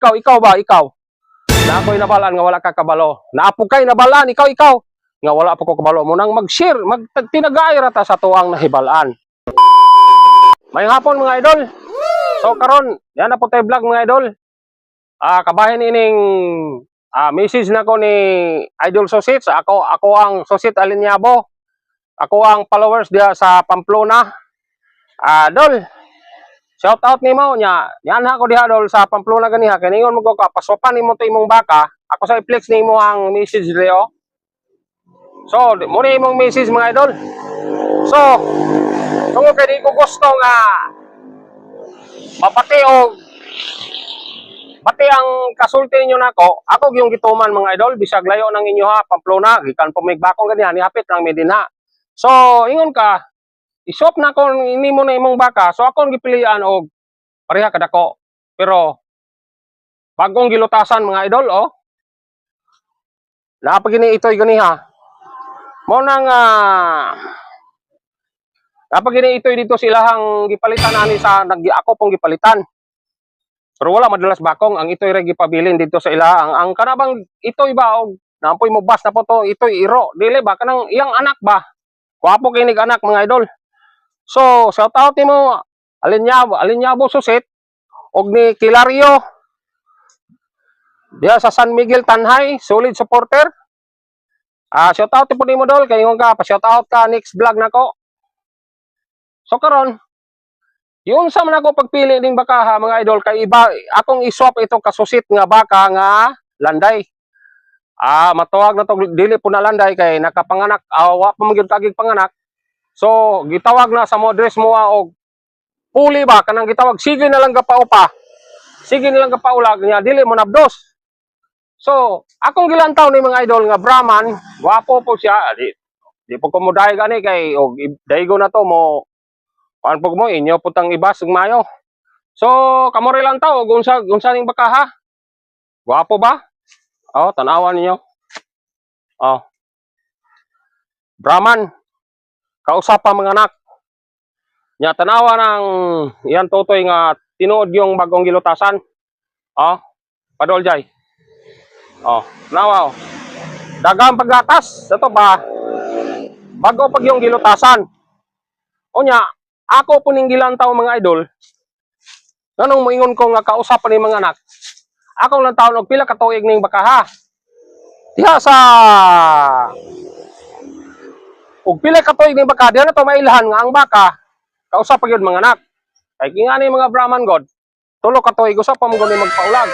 ikaw ba, ikaw? Na ako'y nabalaan nga wala ka kabalo. Naapog kay nabalaan, ikaw. Nga wala pa ko kabalo mo nang mag-share, magtinagay rata sa tuwang nahibalaan. May hapon mga idol. So karon, yan na po tayo vlog mga idol. Kabahin ining message na ko ni Idol Sosit. Ako ang Sosit Alinyabo. Ako ang followers dia sa Pamplona. Dol, shout out nimo nya. Yan ako diha dol sa Pamplona ganiha. Kaningon mo ko pasopan nimo to imong baka. Ako sa i-flex nimo ang message dito. So, muna imong message mga idol. So, tungod kay di ko gusto nga mapati o pati ang kasulti ninyo nako, ako yung gituman mga idol, bisag layo ng inyo ha, Pamplona, gikan po may bakong ganyan, nihapit lang Medina. So, ingon ka, isop na ko nimo na imong baka, so akong gipilian og pareha kadako. Pero bagong gilutasan mga idol, oh. Napagini ito'y ganiha. Mo nang napagini ito'y dito silahang gipalitan ani sa ako pong gipalitan. Pero wala madalas bakong ang ito'y regi pabilin dito sa ila. Ang kanabang ito'y ba og nampoy mo bas na po to, ito'y iro. Dili ba kanang iyang anak ba? Kuwapo kinig anak mga idol. So, shout out nimo Alinyabo Susit og ni Kilario. Diya sa San Miguel Tanhay, solid supporter. Shout out po nimo dol kay ingon ka pa shout out ka next vlog nako. So karon yun sa man ako pagpili ning baka ha, mga idol kay iba akong iswap ito kasusit nga baka nga landay. Matuwag na to dili po na landay kay nakapanganak wa pa magyud kagig panganak. So gitawag na sa modres mo og puli ba kanang gitawag sige na lang gapaupa. Sige na lang gapaulag nya dili mo nabdos. So akong gilantaw ni mga idol nga Brahman, wapo po siya. Di po ko mo dahi gani kay og daigo na to mo kuan pug mo inyo putang ibas ug mayo. So kamo ri lang taw unsa ning baka ha? Guwapo ba? Oh, tanawan ninyo. Oh. Brahman. Kausap pa mga anak. Nya tanawa ng iyan totoy nga tinuod yung bagong gilutasan. Oh. Padoljay. Oh, tanawa oh. Dagang paggatas, ito ba? Bago pag yung gilutasan. Onya, ako po ning gilantaw mga idol. Nanong moingon ko nga kausapan ni mga anak. Ako lang taon og pila ka tuig ning baka ha. Diha sa og pila ka tuig ning baka diha na to mailhan nga ang baka kausap pa gyud mga anak. Kay kingani mga Brahman god. Tulo ka tuig usa pa mo gani magpaulag.